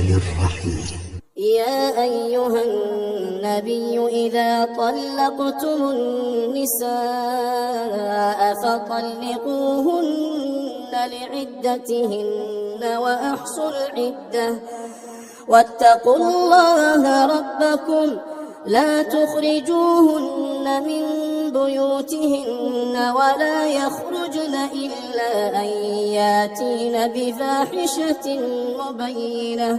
الرحمن الرحيم. يا أيها النبي إذا طلقتم النساء فطلقوهن لعدتهن وأحصوا العدة واتقوا الله ربكم لا تخرجوهن من بيوتهن ولا يخرجن إلا أن ياتين بفاحشة مبينة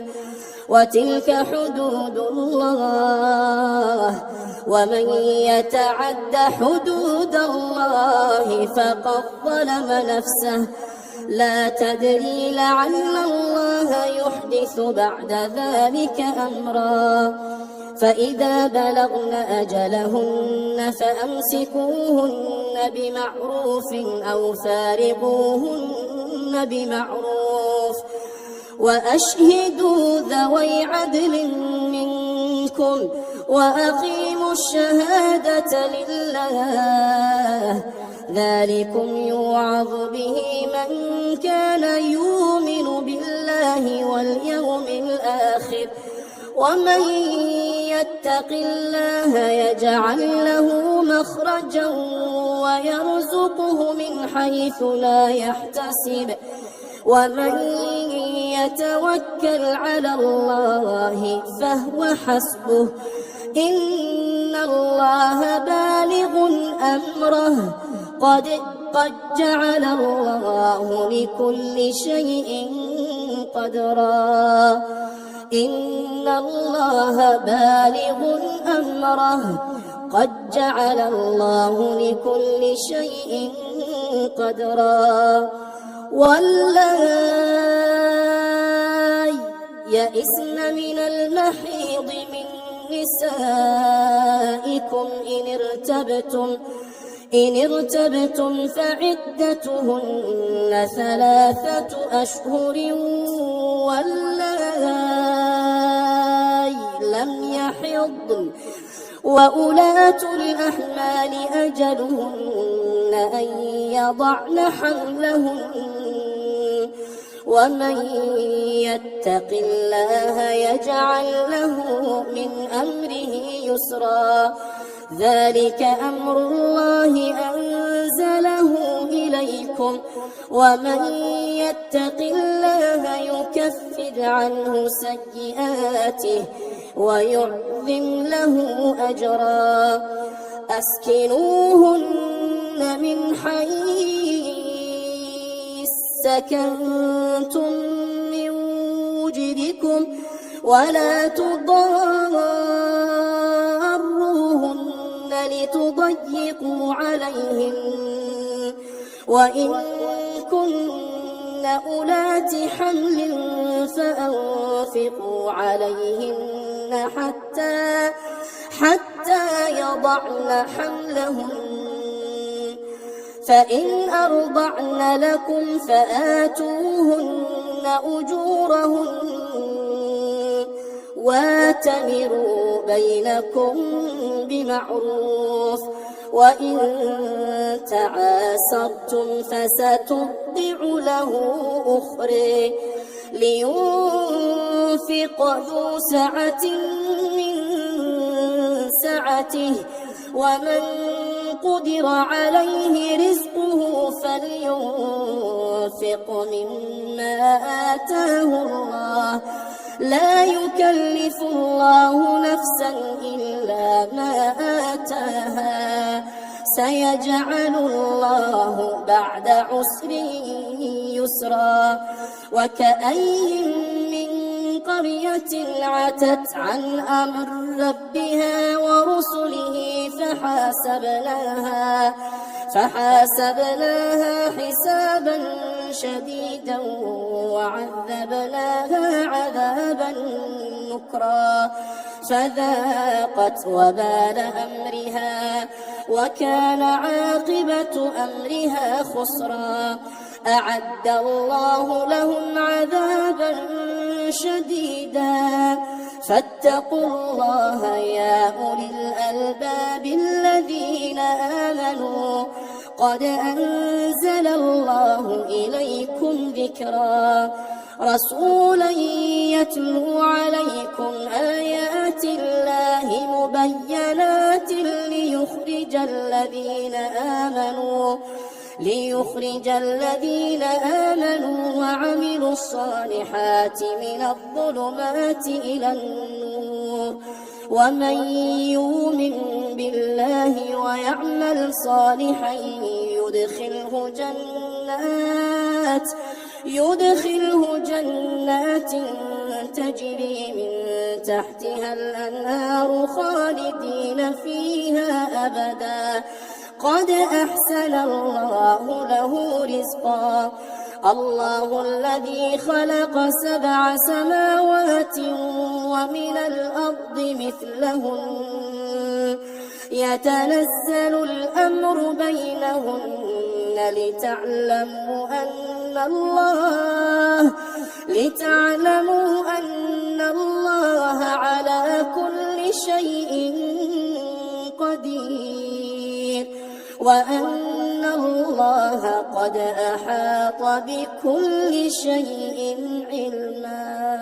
وتلك حدود الله ومن يتعد حدود الله فقد ظلم نفسه لا تدري لعل الله يحدث بعد ذلك أمرا فإذا بلغن أجلهن فأمسكوهن بمعروف أو فارقوهن بمعروف وأشهدوا ذوي عدل منكم وأقيموا الشهادة لله ذلكم يوعظ به من كان يؤمن بالله واليوم الآخر ومن يتق الله يجعل له مخرجا ويرزقه من حيث لا يحتسب ومن يتوكل على الله فهو حسبه إن الله بالغ أمره قد جعل الله لكل شيء قدرا إن الله بالغ أمره قد جعل الله لكل شيء قدرا واللائي يئسن من المحيض من نسائكم إن ارتبتم فعدتهن 3 أشهر واللائي لم يحضن وأولاة الأحمال أجلهن أن يضعن حملهن ومن يتق الله يجعل له من أمره يسرا ذلك أمر الله أنزله إليكم ومن يتق الله يكفر عنه سيئاته ويعظم له أجرا أسكنوهن من حيث سكنتم من وجدكم ولا تضاروهن لتضيقوا عليهن وإن كن أولات حمل فأنفقوا عليهن حتى يضعن حملهن فإن أرضعن لكم فآتوهن أجورهن واتمروا بينكم بمعروف وإن تعاسرتم فسترضع له أخرى لينفق ذو سعة من سعته ومن قدر عليه رزقه فلينفق مما آتاه الله لا يكلف الله نفسا إلا ما آتاها سيجعل الله بعد عسر يسرا وكأي من قرية عتت عن أمر ربها ورسله فحاسبناها حسابا شديدا وعذبناها عذابا نكرا فذاقت وبال أمرها وكان عاقبة أمرها خسرا أعد الله لهم عذابا شديدا فاتقوا الله يا أولي الألباب الذين آمنوا قد أنزل الله إليكم ذكرا رسولا يتلو عليكم آيات الله مبينات ليخرج الذين آمنوا وعملوا الصالحات من الظلمات إلى النور ومن يؤمن بالله ويعمل صالحا يدخله جنات تجري من تحتها الأنهار خالدين فيها أبدا قد أحسن الله له رزقا الله الذي خلق 7 سماوات ومن الأرض مثلهن يتنزل الأمر بينهن لتعلموا أن الله على كل شيء قدير وأن الله قد أحاط بكل شيء علما.